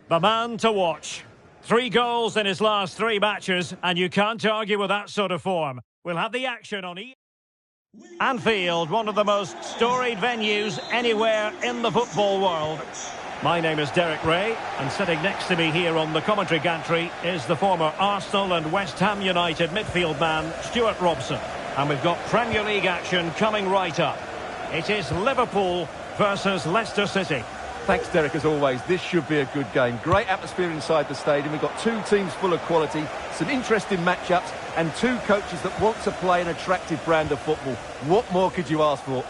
The man to watch. 3 goals in his last 3 matches, and you can't argue with that sort of form. We'll have the action on Anfield, one of the most storied venues anywhere in the football world. My name is Derek Ray, and sitting next to me here on the commentary gantry is the former Arsenal and West Ham United midfield man, Stuart Robson. And we've got Premier League action coming right up. It is Liverpool versus Leicester City. Thanks, Derek, as always. This should be a good game. Great atmosphere inside the stadium. We've got 2 teams full of quality, some interesting matchups, and 2 coaches that want to play an attractive brand of football. What more could you ask for?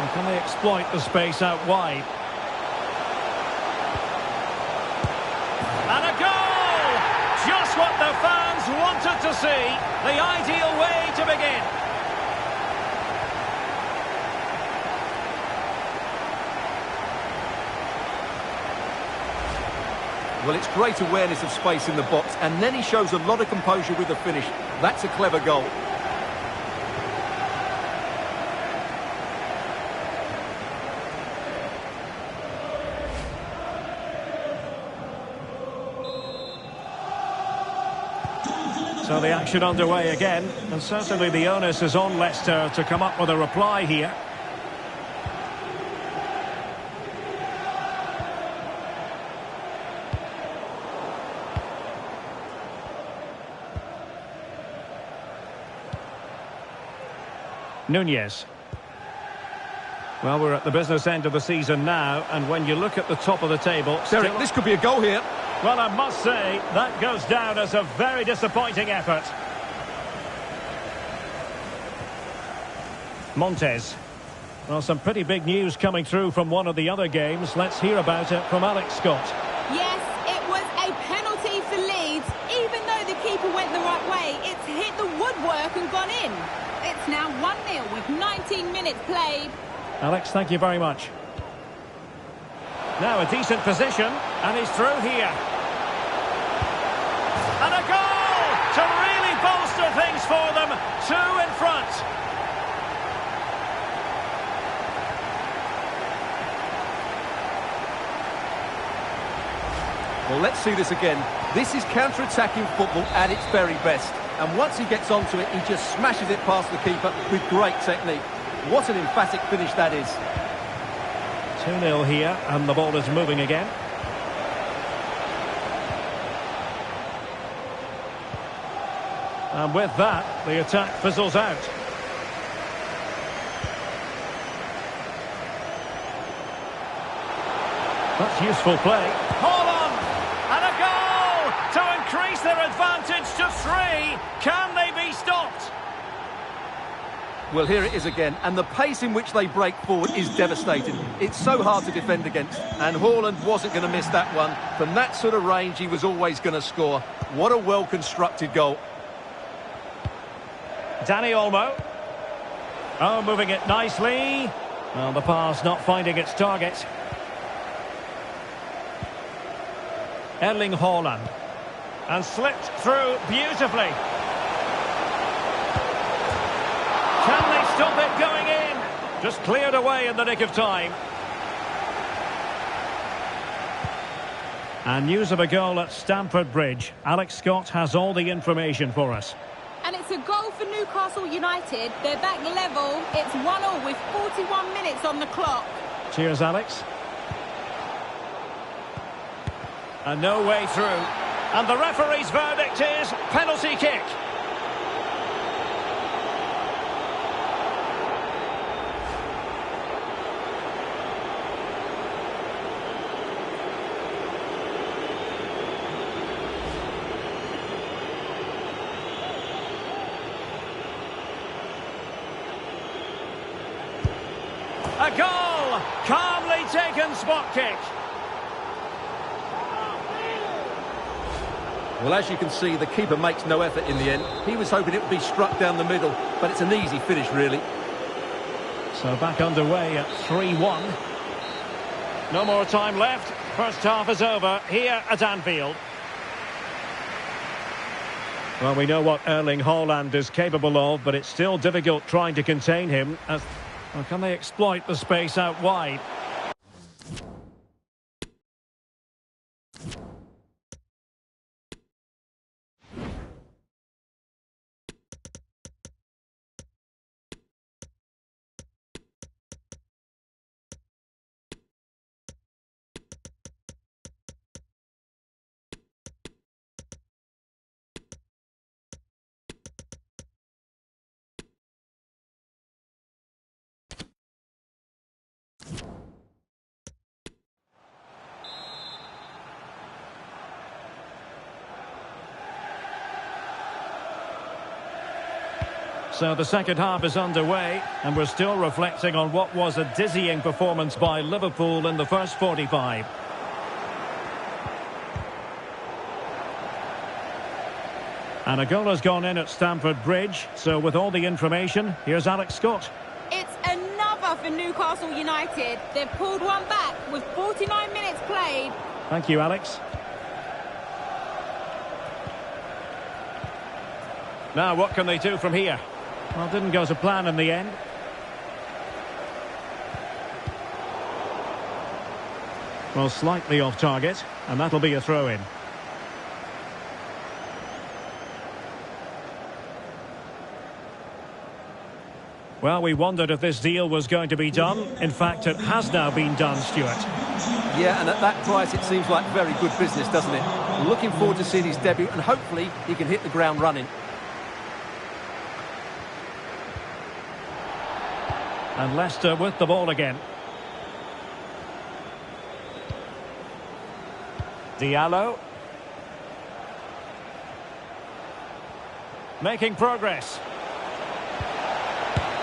And can they exploit the space out wide? And a goal! Just what the fans wanted to see. The ideal way to begin. Well, it's great awareness of space in the box, and then he shows a lot of composure with the finish. That's a clever goal. So the action underway again, and certainly the onus is on Leicester to come up with a reply here. Nunez. Well, we're at the business end of the season now, and when you look at the top of the table... Derek, this could be a goal here. Well, I must say, that goes down as a very disappointing effort. Montes. Well, some pretty big news coming through from one of the other games. Let's hear about it from Alex Scott. Yes, it was a penalty for Leeds. Even though the keeper went the right way, it's hit the woodwork and gone in. It's now 1-0 with 19 minutes played. Alex, thank you very much. Now a decent position, and he's through here. And a goal to really bolster things for them. 2 in front. Well, let's see this again. This is counter-attacking football at its very best. And once he gets onto it, he just smashes it past the keeper with great technique. What an emphatic finish that is. 2-0 here, and the ball is moving again. And with that, the attack fizzles out. That's useful play. Haaland! And a goal to increase their advantage to 3. Can they be stopped? Well, here it is again, and the pace in which they break forward is devastating. It's so hard to defend against, and Haaland wasn't going to miss that one. From that sort of range, he was always going to score. What a well-constructed goal. Danny Olmo. Oh, moving it nicely. Well, the pass not finding its target. Erling Haaland. And slipped through beautifully. Can they stop it going in? Just cleared away in the nick of time. And news of a goal at Stamford Bridge. Alex Scott has all the information for us. And it's a goal for Newcastle United. They're back level. It's 1-1 with 41 minutes on the clock. Cheers, Alex. And no way through. And the referee's verdict is penalty kick. A goal! Calmly taken spot kick. Well, as you can see, the keeper makes no effort in the end. He was hoping it would be struck down the middle, but it's an easy finish, really. So back underway at 3-1. No more time left. First half is over here at Anfield. Well, we know what Erling Haaland is capable of, but it's still difficult trying to contain him. Well, can they exploit the space out wide? So the second half is underway, and we're still reflecting on what was a dizzying performance by Liverpool in the first 45. And a goal has gone in at Stamford Bridge, so with all the information, here's Alex Scott. It's another for Newcastle United. They've pulled one back with 49 minutes played. Thank you, Alex. Now, what can they do from here? Well, didn't go to plan in the end. Well, slightly off target, and that'll be a throw-in. Well, we wondered if this deal was going to be done. In fact, it has now been done, Stuart. Yeah, and at that price, it seems like very good business, doesn't it? Looking forward to seeing his debut, and hopefully he can hit the ground running. And Leicester with the ball again. Diallo. Making progress.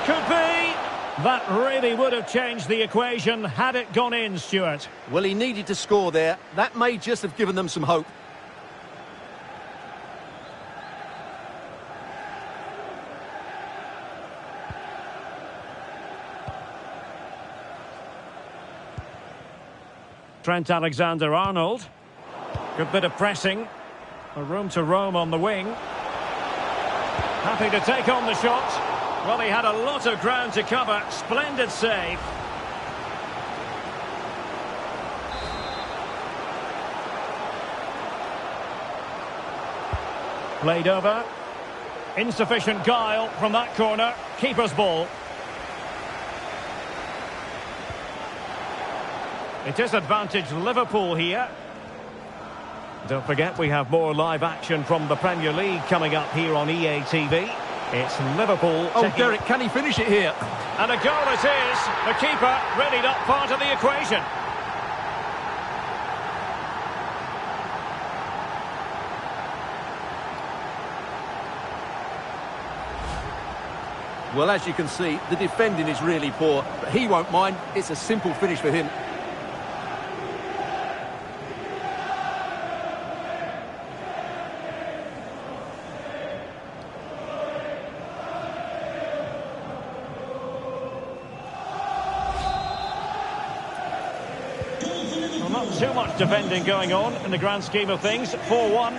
Could be. That really would have changed the equation had it gone in, Stuart. Well, he needed to score there. That may just have given them some hope. Trent Alexander-Arnold. Good bit of pressing. A room to roam on the wing. Happy to take on the shot. Well, he had a lot of ground to cover. Splendid save. Played over. Insufficient guile from that corner. Keeper's ball. It is advantage Liverpool here. Don't forget we have more live action from the Premier League coming up here on EA TV. It's Liverpool. Oh, Derek, can he finish it here? And a goal it is. The keeper really not part of the equation. Well, as you can see, the defending is really poor, but he won't mind. It's a simple finish for him. Not too much defending going on in the grand scheme of things. 4-1.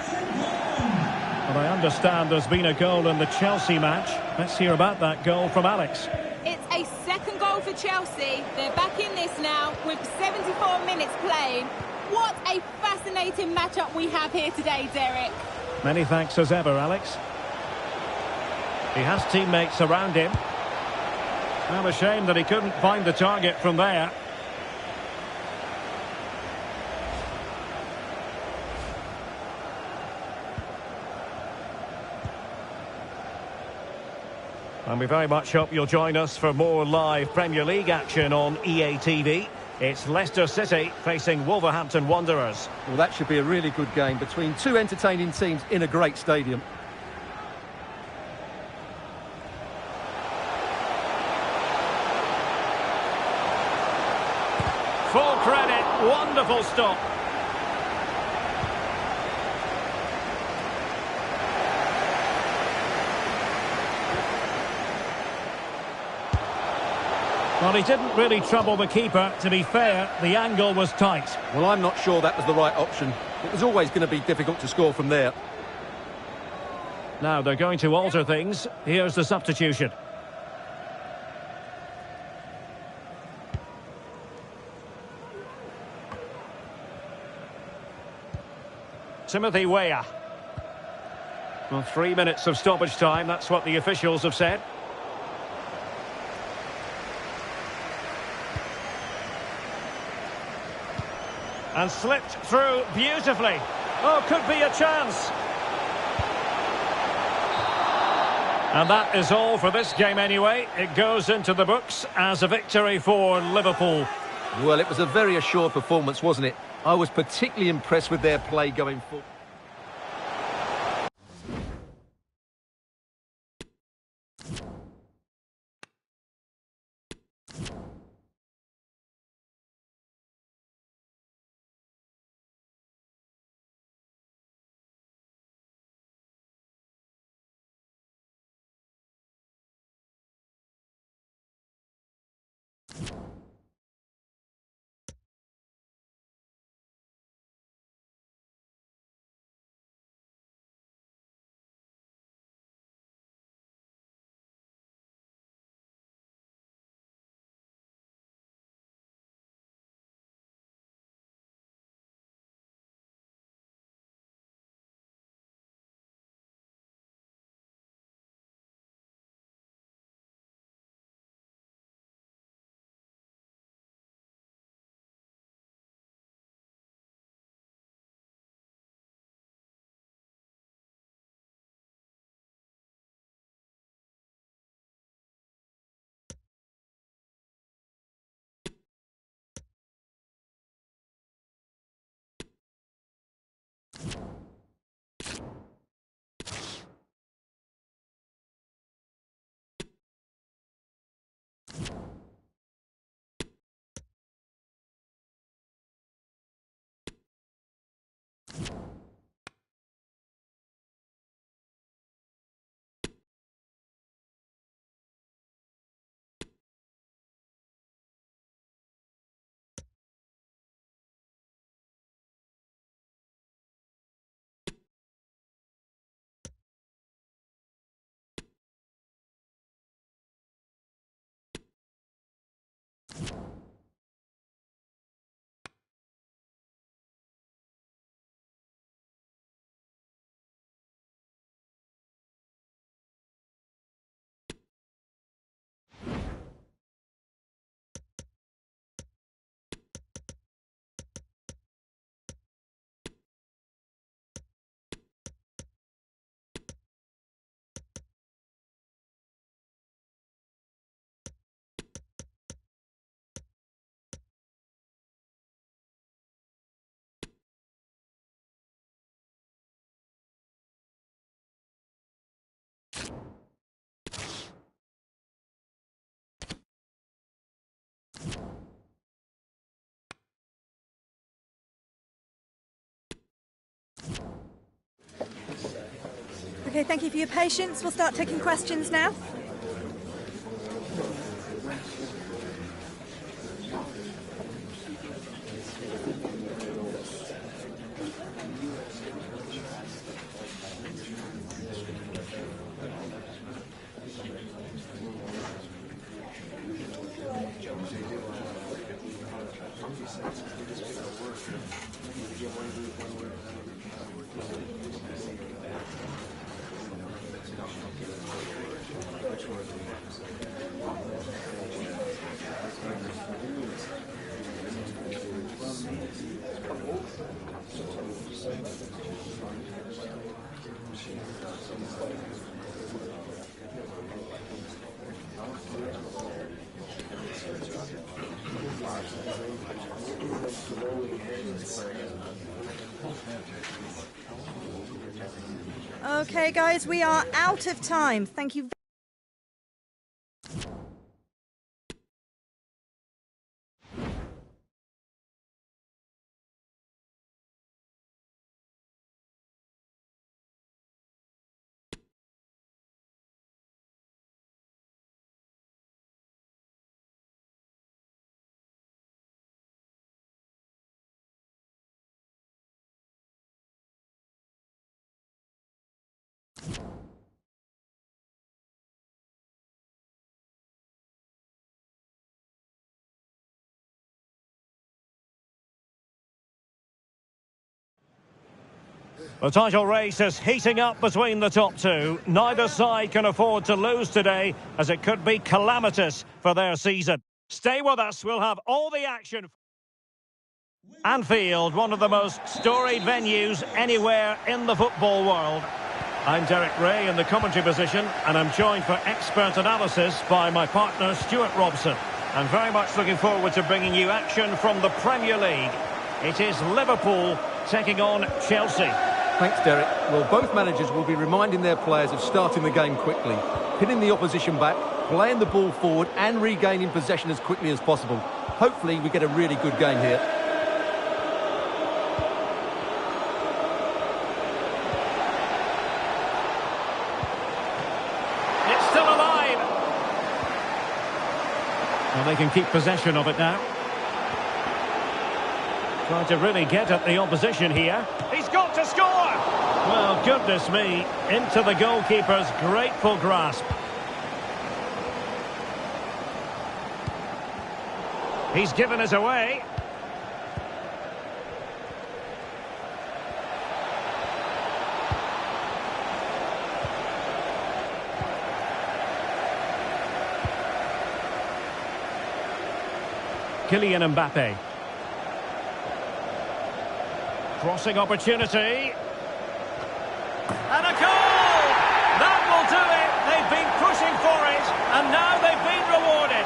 But I understand there's been a goal in the Chelsea match. Let's hear about that goal from Alex. It's a second goal for Chelsea. They're back in this now with 74 minutes played. What a fascinating matchup we have here today, Derek. Many thanks as ever, Alex. He has teammates around him. Well, a shame that he couldn't find the target from there. And we very much hope you'll join us for more live Premier League action on EA TV. It's Leicester City facing Wolverhampton Wanderers. Well, that should be a really good game between two entertaining teams in a great stadium. Full credit, wonderful stop. Well, he didn't really trouble the keeper. To be fair, the angle was tight. Well, I'm not sure that was the right option. It was always going to be difficult to score from there. Now they're going to alter things. Here's the substitution. Timothy Weah. Well, 3 minutes of stoppage time, that's what the officials have said. And slipped through beautifully. Oh, could be a chance. And that is all for this game anyway. It goes into the books as a victory for Liverpool. Well, it was a very assured performance, wasn't it? I was particularly impressed with their play going forward. Okay, thank you for your patience. We'll start taking questions now. Okay, guys, we are out of time. Thank you. The title race is heating up between the top two. Neither side can afford to lose today, as it could be calamitous for their season. Stay with us, we'll have all the action. Anfield, one of the most storied venues anywhere in the football world. I'm Derek Ray in the commentary position, and I'm joined for expert analysis by my partner Stuart Robson. I'm very much looking forward to bringing you action from the Premier League. It is Liverpool taking on Chelsea. Thanks, Derek. Well, both managers will be reminding their players of starting the game quickly, pinning the opposition back, playing the ball forward and regaining possession as quickly as possible. Hopefully we get a really good game here. It's still alive. Well, they can keep possession of it now. Trying to really get at the opposition here. He's got to score! Well, goodness me, into the goalkeeper's grateful grasp. He's given us away. Kylian Mbappe. Crossing opportunity. And a goal! That will do it! They've been pushing for it, and now they've been rewarded.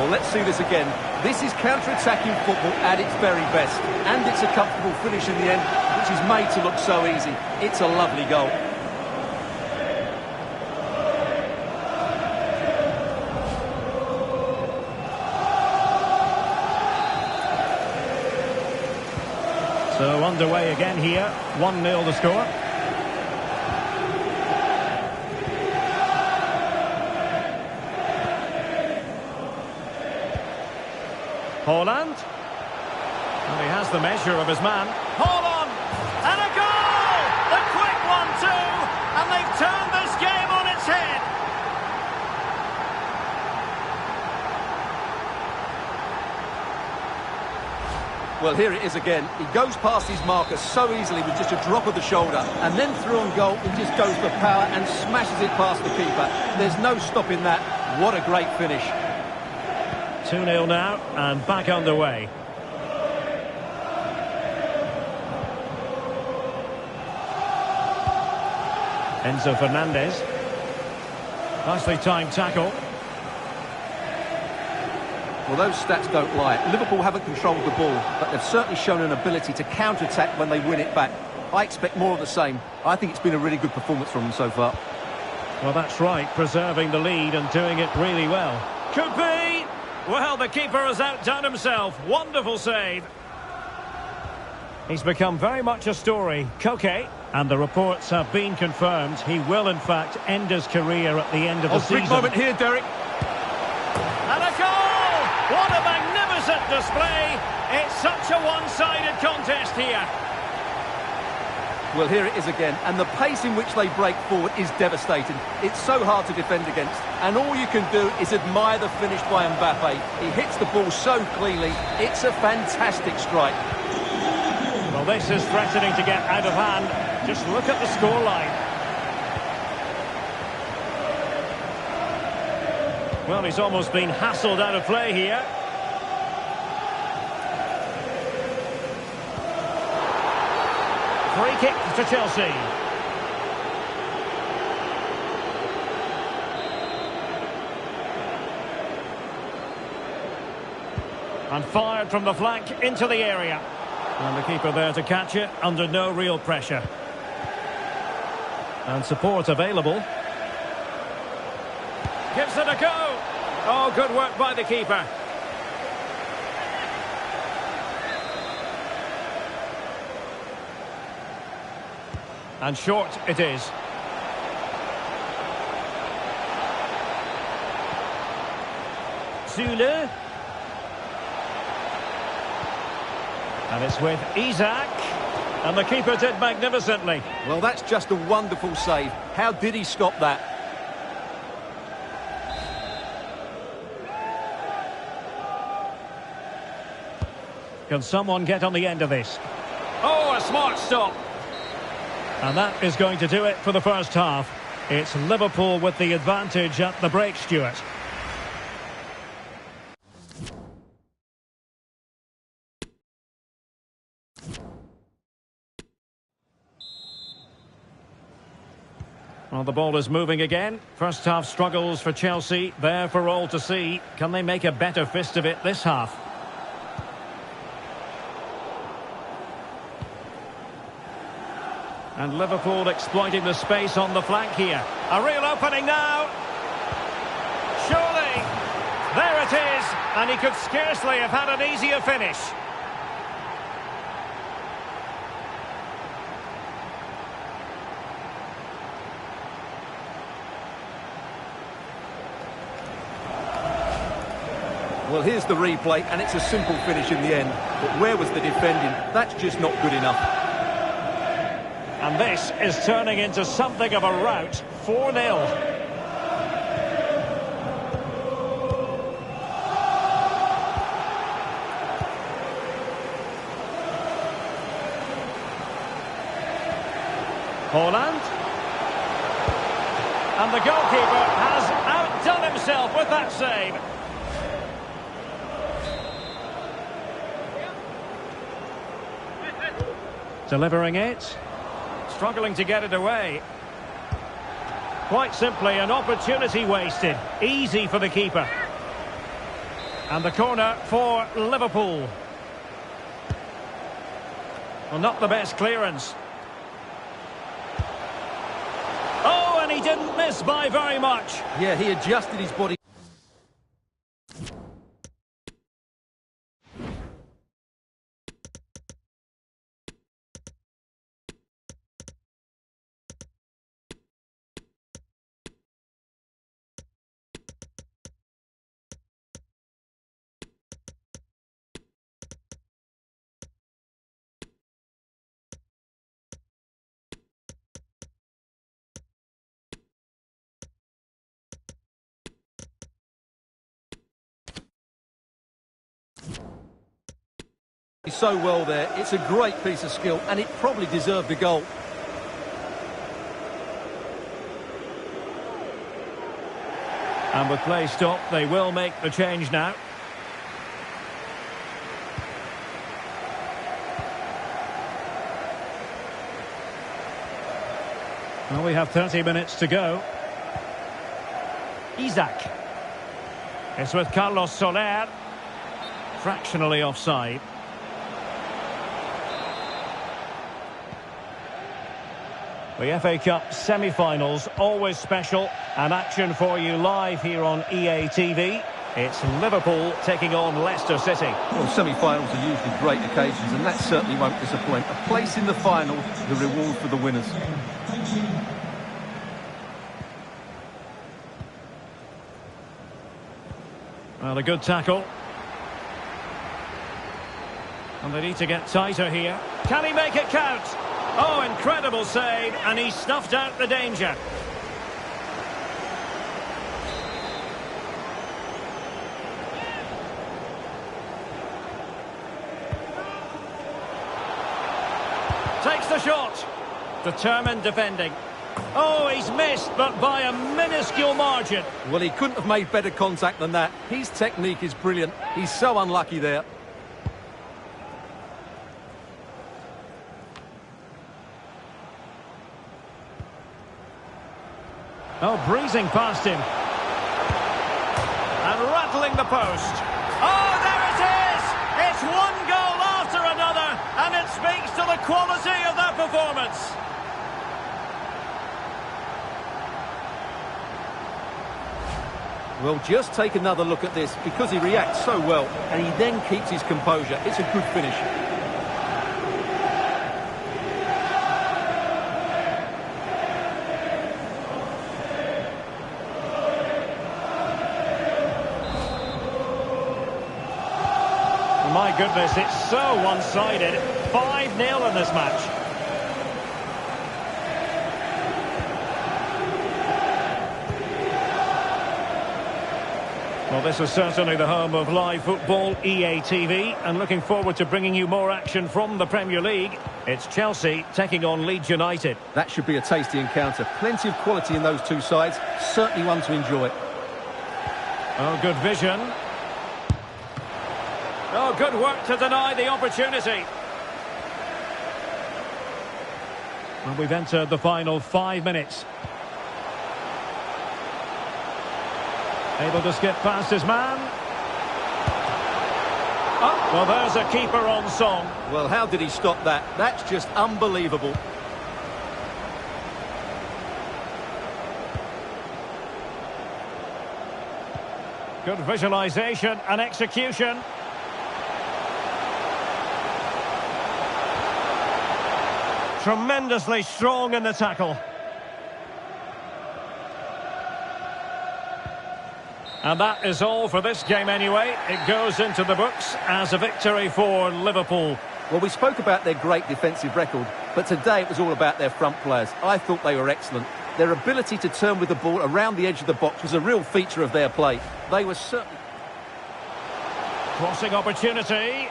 Well, let's see this again. This is counter-attacking football at its very best. And it's a comfortable finish in the end, which is made to look so easy. It's a lovely goal. So underway again here, 1-0 the score. Haaland. And he has the measure of his man. Haaland! And a goal! The quick one too! And they've turned this game on its head! Well, here it is again. He goes past his marker so easily with just a drop of the shoulder, and then through on goal, he just goes for power and smashes it past the keeper. There's no stopping that. What a great finish. 2-0 now, and back underway. Enzo Fernandez. Nicely timed tackle. Well, those stats don't lie. Liverpool haven't controlled the ball, but they've certainly shown an ability to counter-attack when they win it back. I expect more of the same. I think it's been a really good performance from them so far. Well, that's right, preserving the lead and doing it really well. Could be! Well, the keeper has outdone himself. Wonderful save. He's become very much a story. Koke. And the reports have been confirmed. He will, in fact, end his career at the end of the season. Big moment here, Derek. And a goal! What a magnificent display! It's such a one-sided contest here. Well, here it is again, and the pace in which they break forward is devastating. It's so hard to defend against, and all you can do is admire the finish by Mbappe. He hits the ball so cleanly, it's a fantastic strike. Well, this is threatening to get out of hand. Just look at the scoreline. Well, he's almost been hassled out of play here. Free kick to Chelsea. And fired from the flank into the area. And the keeper there to catch it under no real pressure. And support available. Gives it a go. Oh, good work by the keeper. And short it is. Zule. And it's with Isaac. And the keeper did magnificently. Well, that's just a wonderful save. How did he stop that? Can someone get on the end of this? Oh, a smart stop. And that is going to do it for the first half. It's Liverpool with the advantage at the break, Stuart. Well, the ball is moving again. First half struggles for Chelsea, there for all to see. Can they make a better fist of it this half? And Liverpool exploiting the space on the flank here. A real opening now. Surely. There it is. And he could scarcely have had an easier finish. Well, here's the replay, and it's a simple finish in the end. But where was the defending? That's just not good enough. And this is turning into something of a rout. 4-0. Haaland. And the goalkeeper has outdone himself with that save. Delivering it. Struggling to get it away. Quite simply an opportunity wasted. Easy for the keeper. And the corner for Liverpool. Well, not the best clearance. Oh, and he didn't miss by very much. Yeah, he adjusted his body. So well there. It's a great piece of skill, and it probably deserved the goal. And with play stopped, they will make the change now. Well, we have 30 minutes to go. Isaac. It's with Carlos Soler. Fractionally offside. The FA Cup semi-finals, always special, and action for you live here on EA TV. It's Liverpool taking on Leicester City. Well, semi-finals are usually great occasions, and that certainly won't disappoint. A place in the final, the reward for the winners. Well, a good tackle. And they need to get tighter here. Can he make it count? Oh, incredible save, and he snuffed out the danger. Takes the shot. Determined defending. Oh, he's missed, but by a minuscule margin. Well, he couldn't have made better contact than that. His technique is brilliant. He's so unlucky there. Oh, breezing past him. And rattling the post. Oh, there it is! It's one goal after another, and it speaks to the quality of that performance. Well, just take another look at this, because he reacts so well, and he then keeps his composure. It's a good finish. My goodness, it's so one-sided. 5-0 in this match. Well, this is certainly the home of live football, EA TV, and looking forward to bringing you more action from the Premier League. It's Chelsea taking on Leeds United. That should be a tasty encounter. Plenty of quality in those two sides. Certainly one to enjoy. Oh, good vision. Oh, good work to deny the opportunity. Well, we've entered the final 5 minutes. Able to skip past his man. Oh, well, there's a keeper on song. Well, how did he stop that? That's just unbelievable. Good visualisation and execution. Tremendously strong in the tackle. And that is all for this game anyway. It goes into the books as a victory for Liverpool. Well, we spoke about their great defensive record, but today it was all about their front players. I thought they were excellent. Their ability to turn with the ball around the edge of the box was a real feature of their play. They were certainly... Crossing opportunity.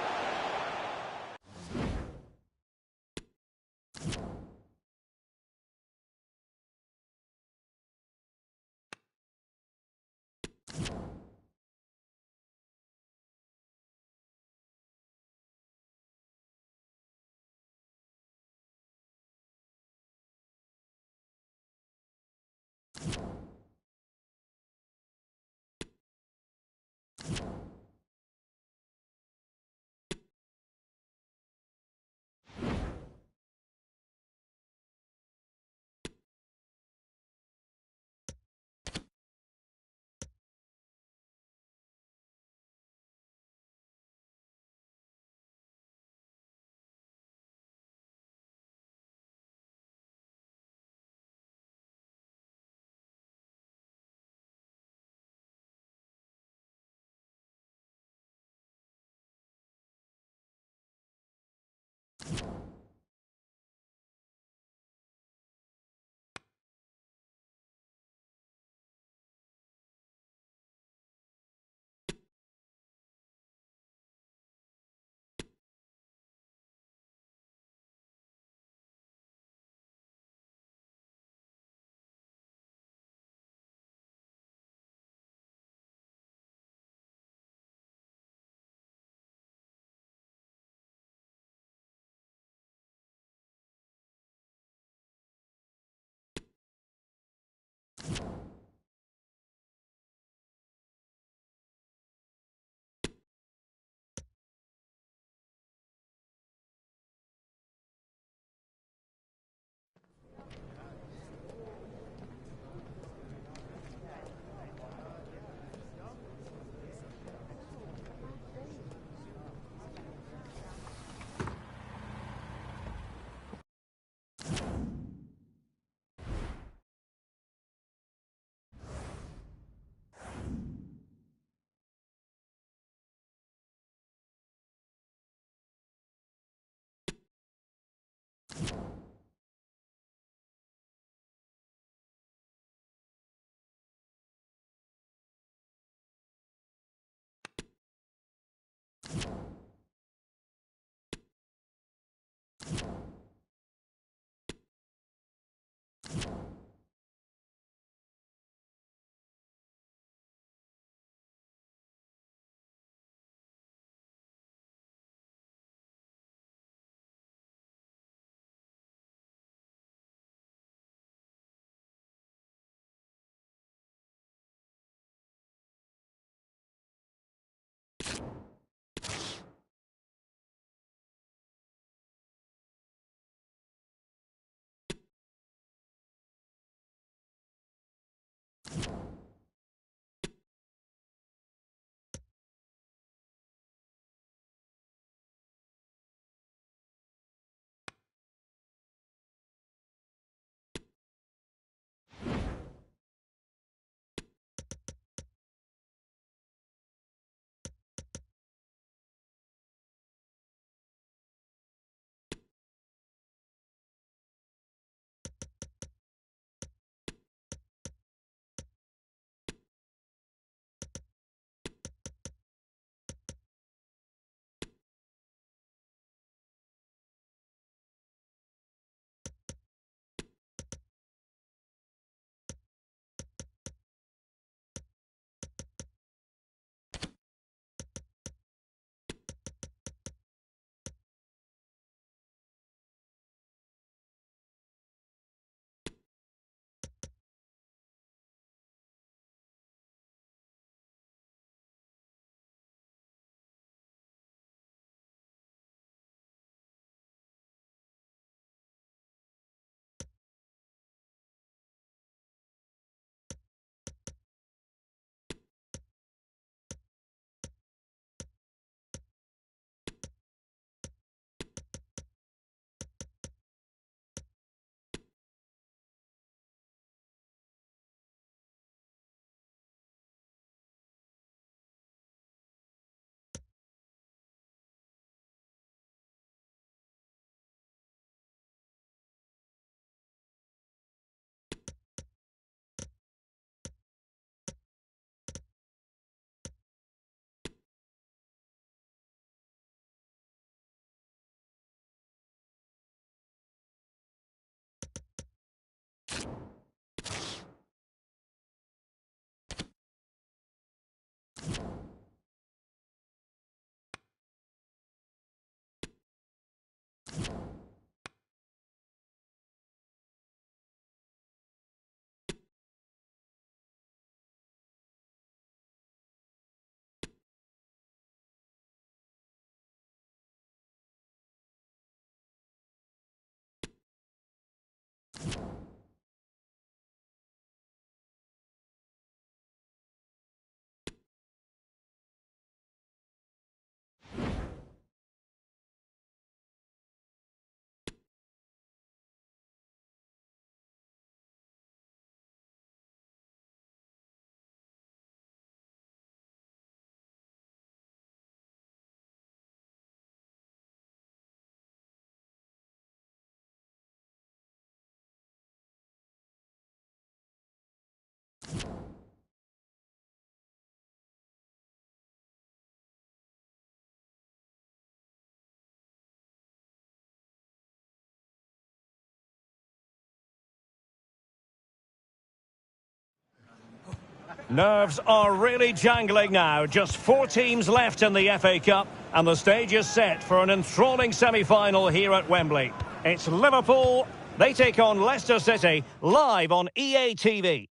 Nerves are really jangling now. Just 4 teams left in the FA Cup, and the stage is set for an enthralling semi-final here at Wembley. It's Liverpool. They take on Leicester City, live on EA TV.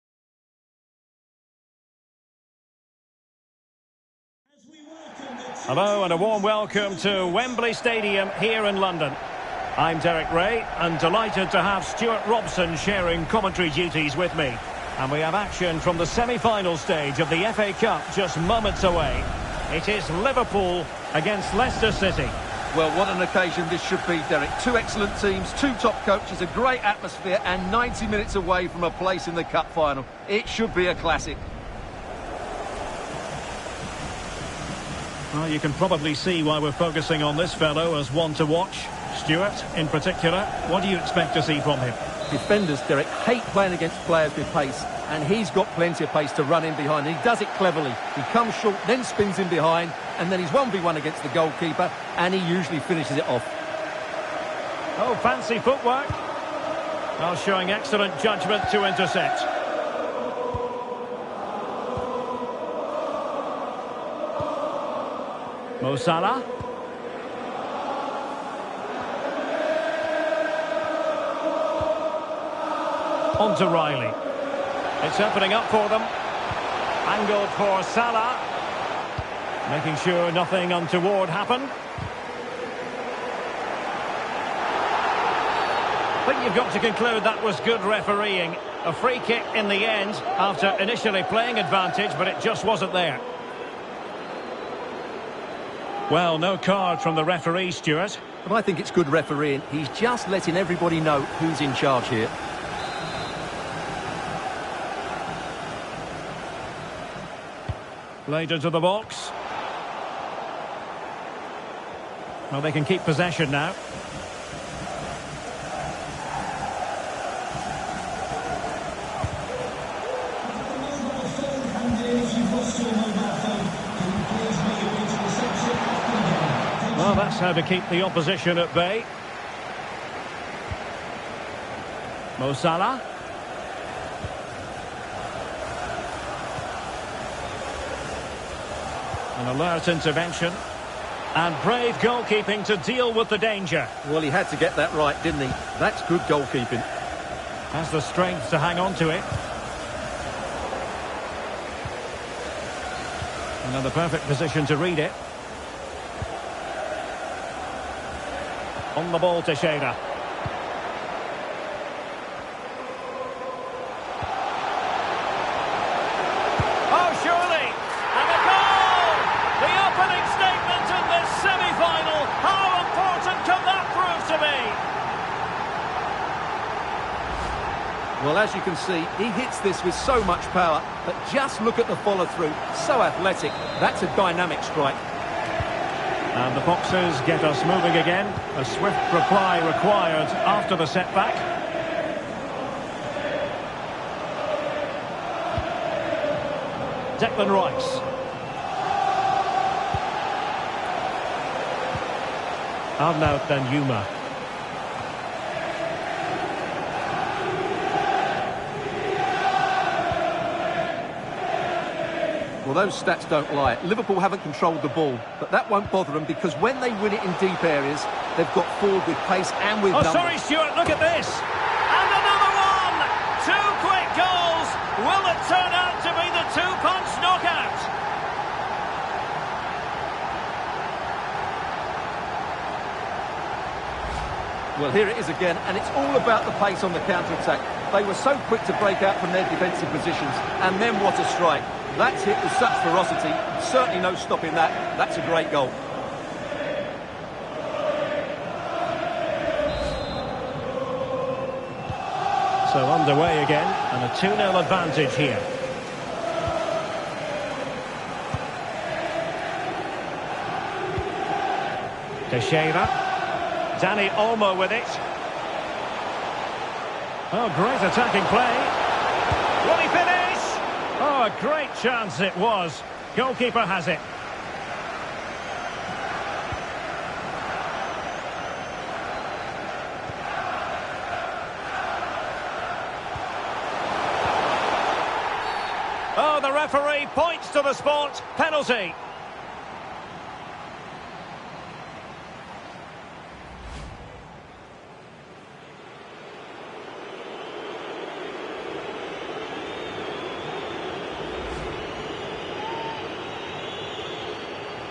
Hello and a warm welcome to Wembley Stadium here in London. I'm Derek Ray and delighted to have Stuart Robson sharing commentary duties with me. And we have action from the semi-final stage of the FA Cup just moments away. It is Liverpool against Leicester City. Well, what an occasion this should be, Derek. 2 excellent teams, 2 top coaches, a great atmosphere and 90 minutes away from a place in the cup final. It should be a classic. Well, you can probably see why we're focusing on this fellow as one to watch. Stuart, in particular, what do you expect to see from him? Defenders, Derek, hate playing against players with pace, and he's got plenty of pace to run in behind. He does it cleverly. He comes short, then spins in behind, and then he's 1v1 against the goalkeeper, and he usually finishes it off. Oh, fancy footwork. Well, showing excellent judgment to intercept. Mo Salah. On to Riley. It's opening up for them. Angled for Salah. Making sure nothing untoward happened. I think you've got to conclude that was good refereeing. A free kick in the end after initially playing advantage, but it just wasn't there. Well, no card from the referee, Stuart. But I think it's good refereeing. He's just letting everybody know who's in charge here. Played into the box. Well, they can keep possession now. Well, that's how to keep the opposition at bay. Mo Salah. An alert intervention. And brave goalkeeping to deal with the danger. Well, he had to get that right, didn't he? That's good goalkeeping. Has the strength to hang on to it. Another perfect position to read it. On the ball, Teixeira. Oh, surely! And a goal! The opening statement in this semi-final. How important can that prove to be? Well, as you can see, he hits this with so much power, but just look at the follow-through. So athletic. That's a dynamic strike. And the Boxers get us moving again. A swift reply required after the setback. Declan Rice. Arnaud Danjuma. Well, those stats don't lie. Liverpool haven't controlled the ball, but that won't bother them because when they win it in deep areas, they've got forward with pace and with numbers. Sorry, Stuart, look at this. And another one! 2 quick goals. Will it turn out to be the 2-punch knockout? Well, here it is again, and it's all about the pace on the counter-attack. They were so quick to break out from their defensive positions, and then what a strike. That's hit with such ferocity. Certainly no stopping that. That's a great goal. So underway again, and a 2-0 advantage here. Teixeira. Dani Olmo with it. Oh, great attacking play. Will he finish? Oh, a great chance it was. Goalkeeper has it. Oh, the referee points to the spot. Penalty.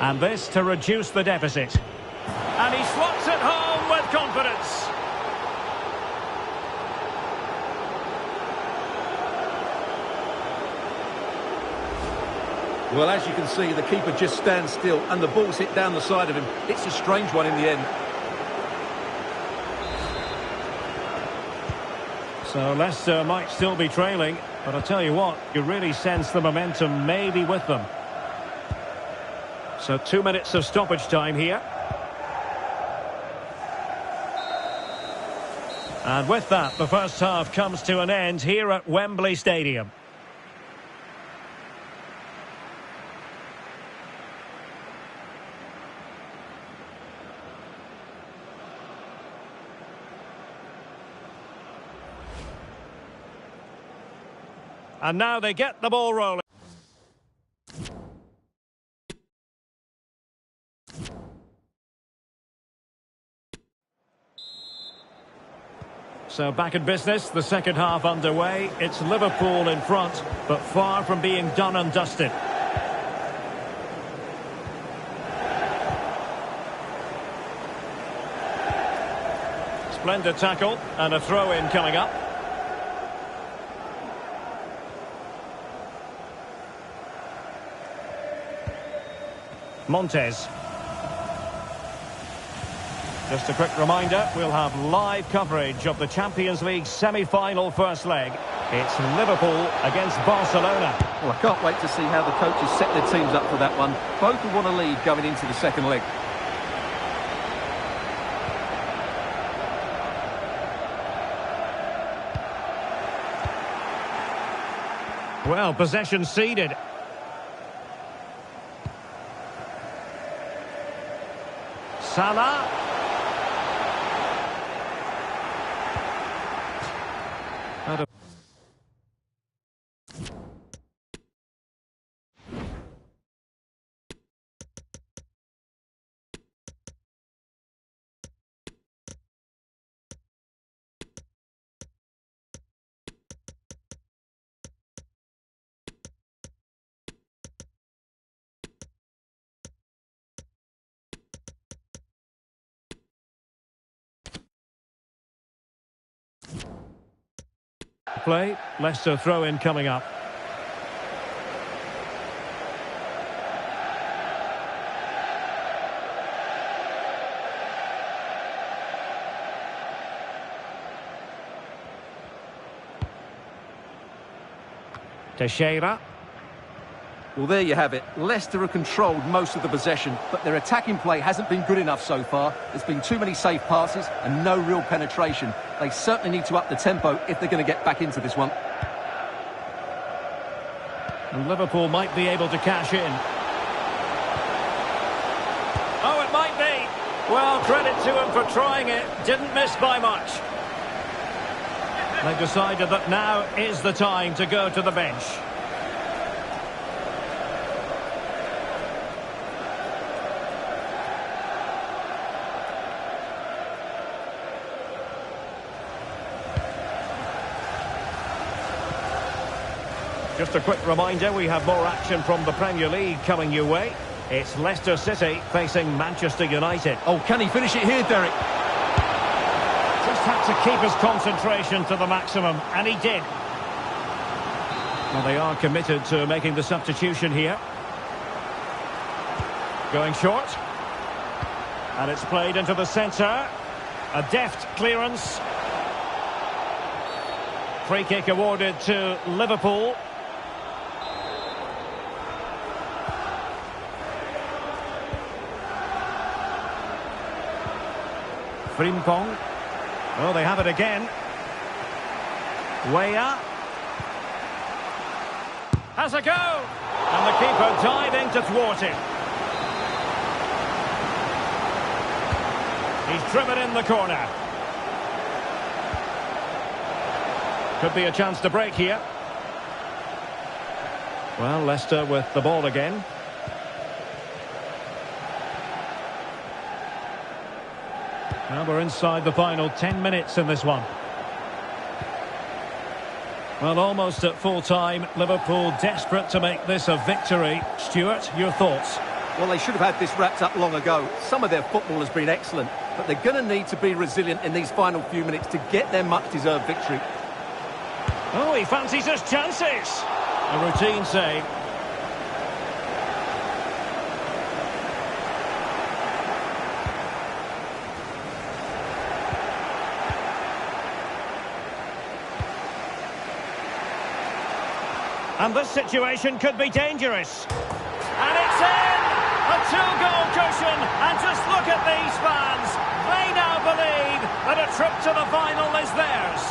And this to reduce the deficit. And he slots it home with confidence. Well, as you can see, the keeper just stands still and the ball's hit down the side of him. It's a strange one in the end. So Leicester might still be trailing, but I'll tell you what, you really sense the momentum maybe with them. So 2 minutes of stoppage time here. And with that, the first half comes to an end here at Wembley Stadium. And now they get the ball rolling. So back in business, the second half underway. It's Liverpool in front, but far from being done and dusted. Splendid tackle and a throw-in coming up. Montes. Just a quick reminder, we'll have live coverage of the Champions League semi-final first leg. It's Liverpool against Barcelona. Well, I can't wait to see how the coaches set their teams up for that one. Both will want to lead going into the second leg. Well, possession ceded. Salah. Out of play. Leicester throw-in coming up. Teixeira. Well, there you have it. Leicester have controlled most of the possession, but their attacking play hasn't been good enough so far. There's been too many safe passes and no real penetration. They certainly need to up the tempo if they're going to get back into this one. And Liverpool might be able to cash in. Oh, it might be. Well, credit to him for trying it. Didn't miss by much. They've decided that now is the time to go to the bench. Just a quick reminder, we have more action from the Premier League coming your way. It's Leicester City facing Manchester United. Oh, can he finish it here, Derek? Just had to keep his concentration to the maximum, and he did. Well, they are committed to making the substitution here. Going short. And it's played into the centre. A deft clearance. Free kick awarded to Liverpool. Frimpong. Oh, they have it again. Weah. Has a go. And the keeper diving to thwart it. He's driven in the corner. Could be a chance to break here. Well, Leicester with the ball again. Now we're inside the final 10 minutes in this one. Well, almost at full time. Liverpool desperate to make this a victory. Stuart, your thoughts? Well, they should have had this wrapped up long ago. Some of their football has been excellent, but they're going to need to be resilient in these final few minutes to get their much-deserved victory. Oh, he fancies his chances. A routine save. And this situation could be dangerous. And it's in! A two-goal cushion. And just look at these fans. They now believe that a trip to the final is theirs.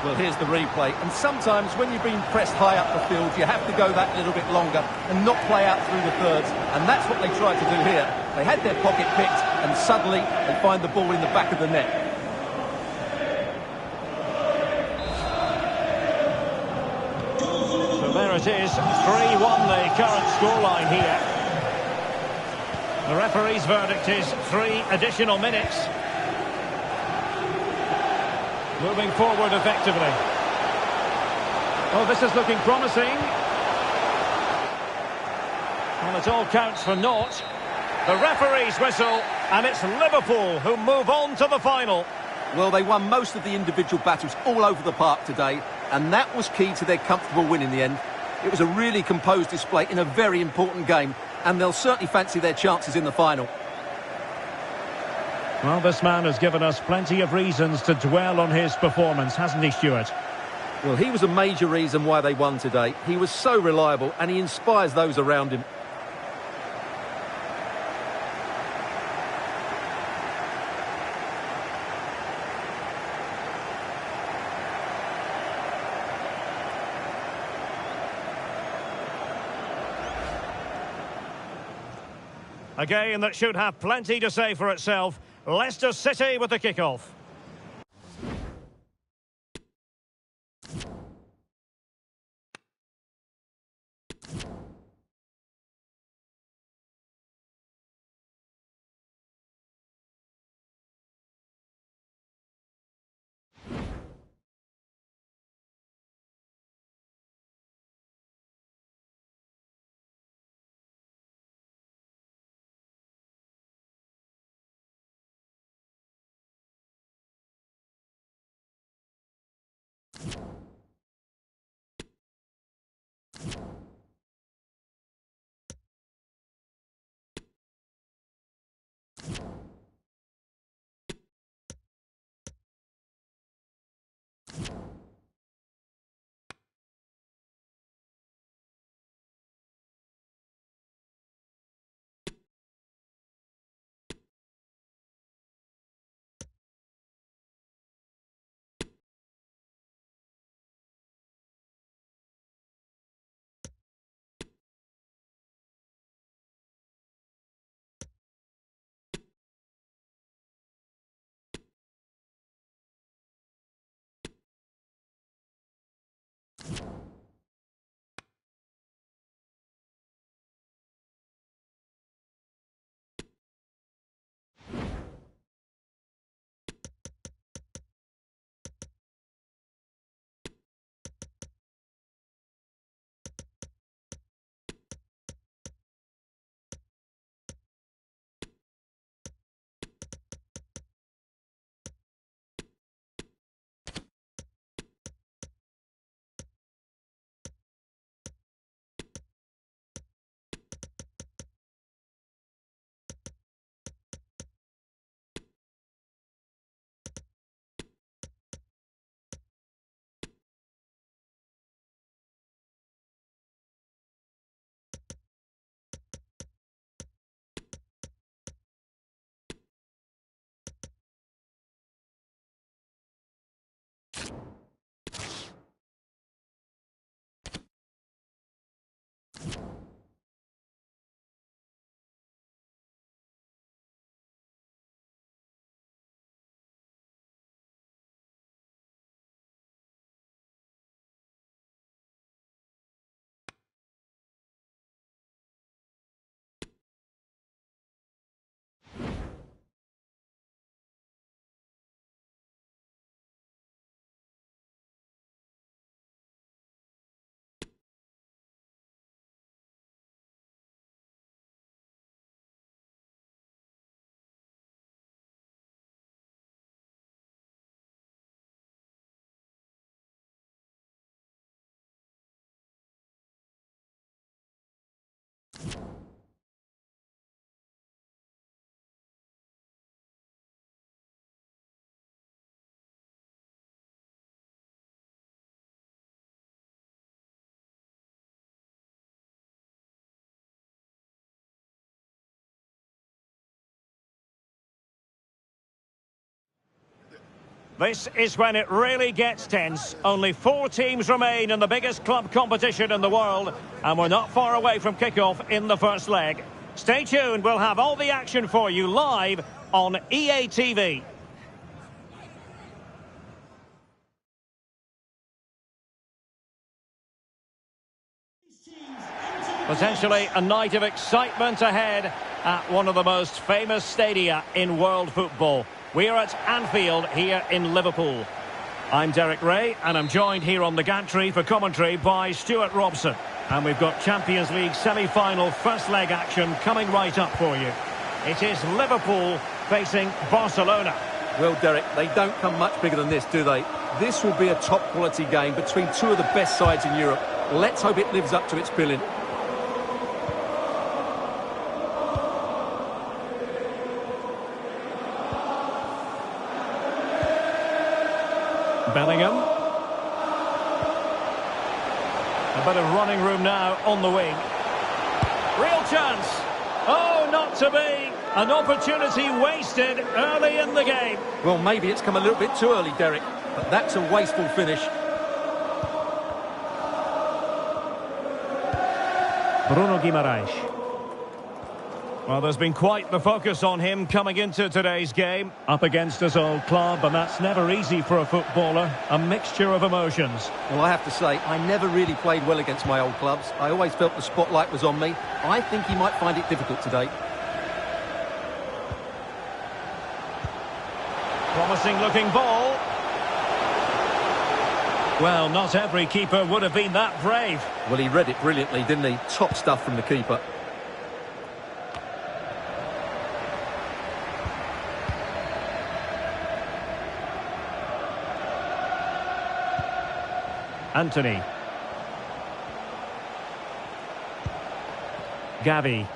Well, here's the replay. And sometimes when you've been pressed high up the field, you have to go that little bit longer and not play out through the thirds. And that's what they tried to do here. They had their pocket picked and suddenly they find the ball in the back of the net. There it is, 3-1 the current scoreline here. The referee's verdict is 3 additional minutes. Moving forward effectively. Oh, this is looking promising. Well, it all counts for naught. The referee's whistle, and it's Liverpool who move on to the final. Well, they won most of the individual battles all over the park today, and that was key to their comfortable win in the end. It was a really composed display in a very important game, and they'll certainly fancy their chances in the final. Well, this man has given us plenty of reasons to dwell on his performance, hasn't he, Stuart? Well, he was a major reason why they won today. He was so reliable, and he inspires those around him. A game that should have plenty to say for itself. Leicester City with the kickoff. This is when it really gets tense. Only 4 teams remain in the biggest club competition in the world, and we're not far away from kickoff in the first leg. Stay tuned, we'll have all the action for you live on EA TV. Potentially a night of excitement ahead at one of the most famous stadia in world football. We're at Anfield here in Liverpool. I'm Derek Ray, and I'm joined here on the gantry for commentary by Stuart Robson. And we've got Champions League semi-final first leg action coming right up for you. It is Liverpool facing Barcelona. Well, Derek, they don't come much bigger than this, do they? This will be a top-quality game between two of the best sides in Europe. Let's hope it lives up to its billing. Bellingham. A bit of running room now on the wing. Real chance. Oh, not to be. An opportunity wasted early in the game. Well, maybe it's come a little bit too early, Derek, but that's a wasteful finish. Bruno Guimaraes. Well, there's been quite the focus on him coming into today's game. Up against his old club, and that's never easy for a footballer. A mixture of emotions. Well, I have to say, I never really played well against my old clubs. I always felt the spotlight was on me. I think he might find it difficult today. Promising looking ball. Well, not every keeper would have been that brave. Well, he read it brilliantly, didn't he? Top stuff from the keeper. Anthony. Gavi.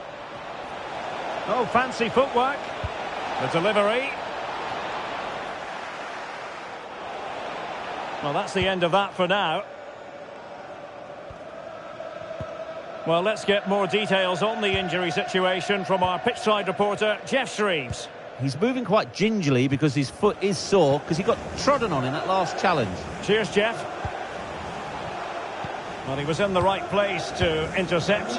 Oh, fancy footwork. The delivery. Well, that's the end of that for now. Well, let's get more details on the injury situation from our pitchside reporter, Jeff Shreves. He's moving quite gingerly because his foot is sore because he got trodden on in that last challenge. Cheers, Jeff. Well, he was in the right place to intercept.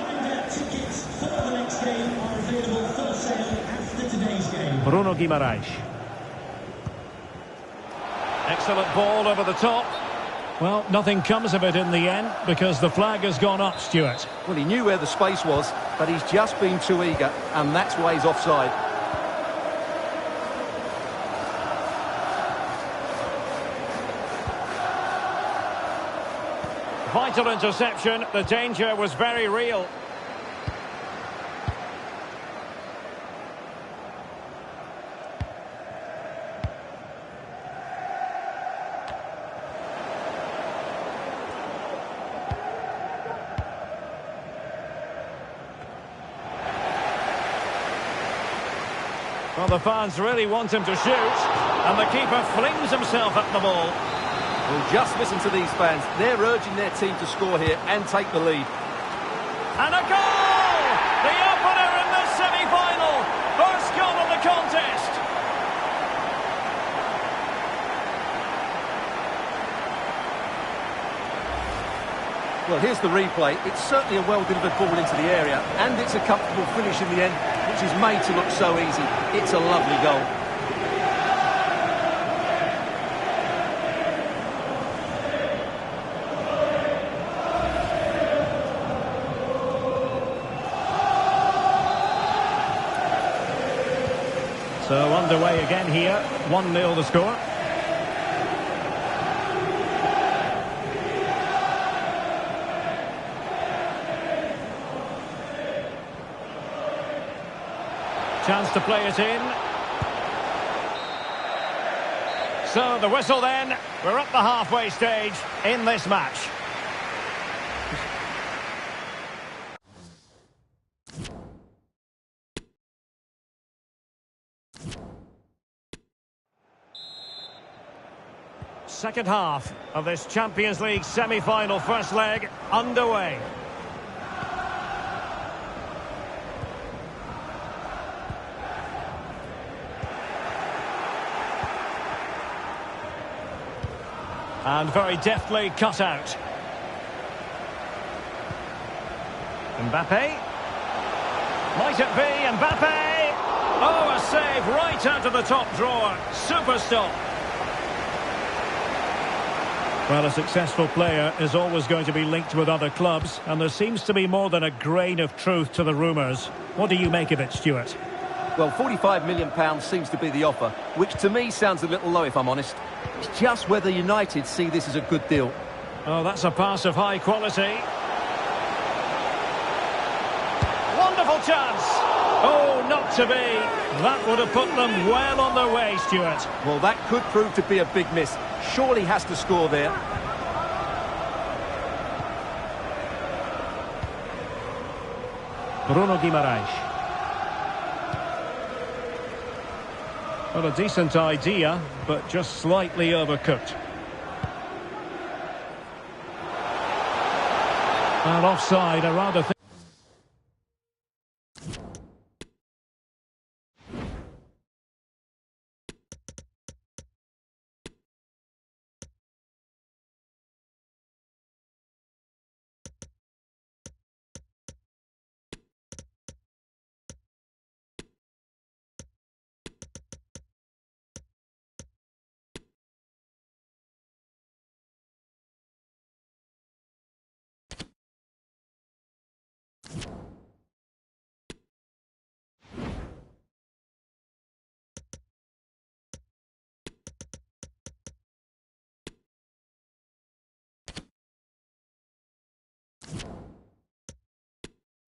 Bruno Guimaraes. Excellent ball over the top. Well, nothing comes of it in the end because the flag has gone up, Stuart. Well, he knew where the space was, but he's just been too eager, and that's why he's offside. Vital interception. The danger was very real. Well, the fans really want him to shoot, and the keeper flings himself at the ball. Well, just listen to these fans. They're urging their team to score here and take the lead. And a goal! The opener in the semi-final. First goal of the contest. Well, here's the replay. It's certainly a well-delivered ball into the area, and it's a comfortable finish in the end, which is made to look so easy. It's a lovely goal. So underway again here, 1-0 the score. Chance to play it in. So the whistle then, we're at the halfway stage in this match. Second half of this Champions League semi-final first leg underway. And very deftly cut out. Mbappe. Might it be Mbappe? Oh, a save right out of the top drawer. Super stop. Well, a successful player is always going to be linked with other clubs, and there seems to be more than a grain of truth to the rumours. What do you make of it, Stuart? Well, £45 million seems to be the offer, which to me sounds a little low if I'm honest. It's just whether United see this as a good deal. Oh, that's a pass of high quality. Wonderful chance. Oh, not to be. That would have put them well on their way, Stuart. Well, that could prove to be a big miss. Surely has to score there. Bruno Guimaraes. Well, a decent idea, but just slightly overcooked. And offside, I rather think.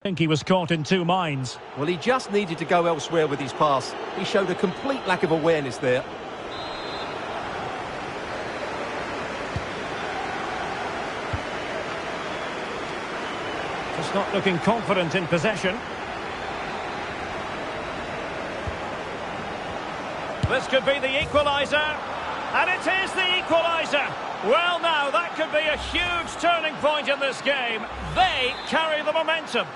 I think he was caught in two minds. Well, he just needed to go elsewhere with his pass. He showed a complete lack of awareness there. Just not looking confident in possession. This could be the equaliser. And it is the equaliser. Well, now, that could be a huge turning point in this game. They carry the momentum.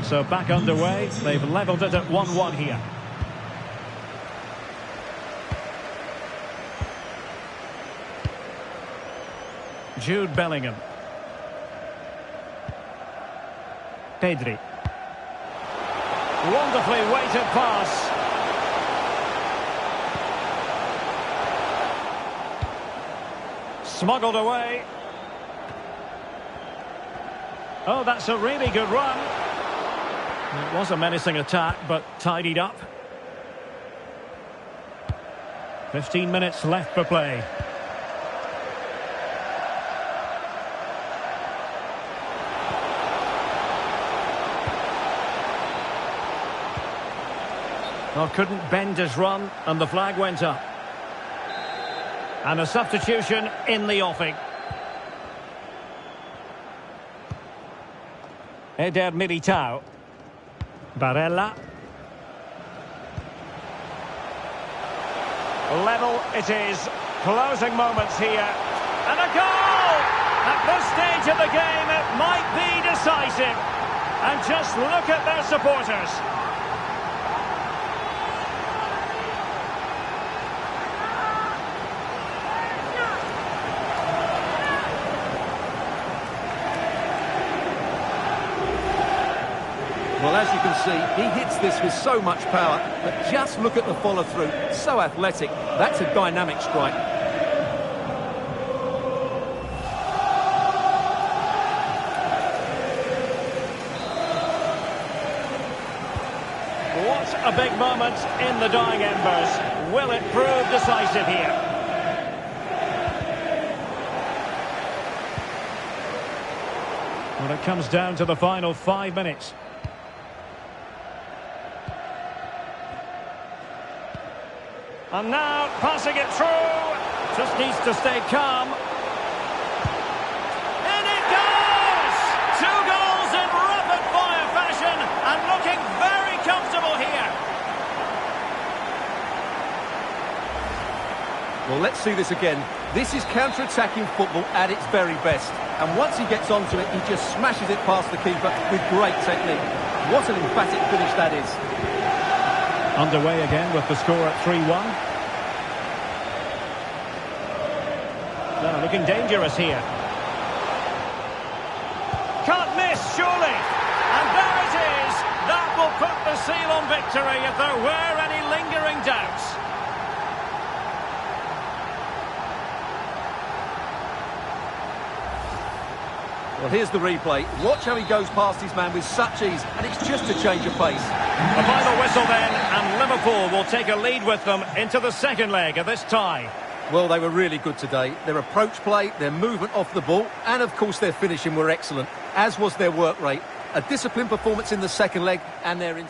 So back underway. They've levelled it at 1-1 here. Jude Bellingham. Pedri. Wonderfully weighted pass. Smuggled away. Oh, that's a really good run. It was a menacing attack, but tidied up. 15 minutes left for play. Well, couldn't bend his run, and the flag went up. And a substitution in the offing. Eder Militao. Barella. Level it is. Closing moments here. And a goal! At this stage of the game, it might be decisive. And just look at their supporters. Well, as you can see, he hits this with so much power, but just look at the follow-through. So athletic. That's a dynamic strike. What a big moment in the dying embers. Will it prove decisive here? Well, it comes down to the final 5 minutes. And now, passing it through. Just needs to stay calm. And it goes! 2 goals in rapid-fire fashion, and looking very comfortable here. Well, let's see this again. This is counter-attacking football at its very best. And once he gets onto it, he just smashes it past the keeper with great technique. What an emphatic finish that is. Underway again with the score at 3-1. Looking dangerous here. Can't miss, surely. And there it is. That will put the seal on victory if there were any lingering doubts. Well, here's the replay. Watch how he goes past his man with such ease, and it's just a change of pace. The final whistle then, and Liverpool will take a lead with them into the second leg of this tie. Well, they were really good today. Their approach play, their movement off the ball, and of course their finishing were excellent, as was their work rate. A disciplined performance in the second leg, and they're in...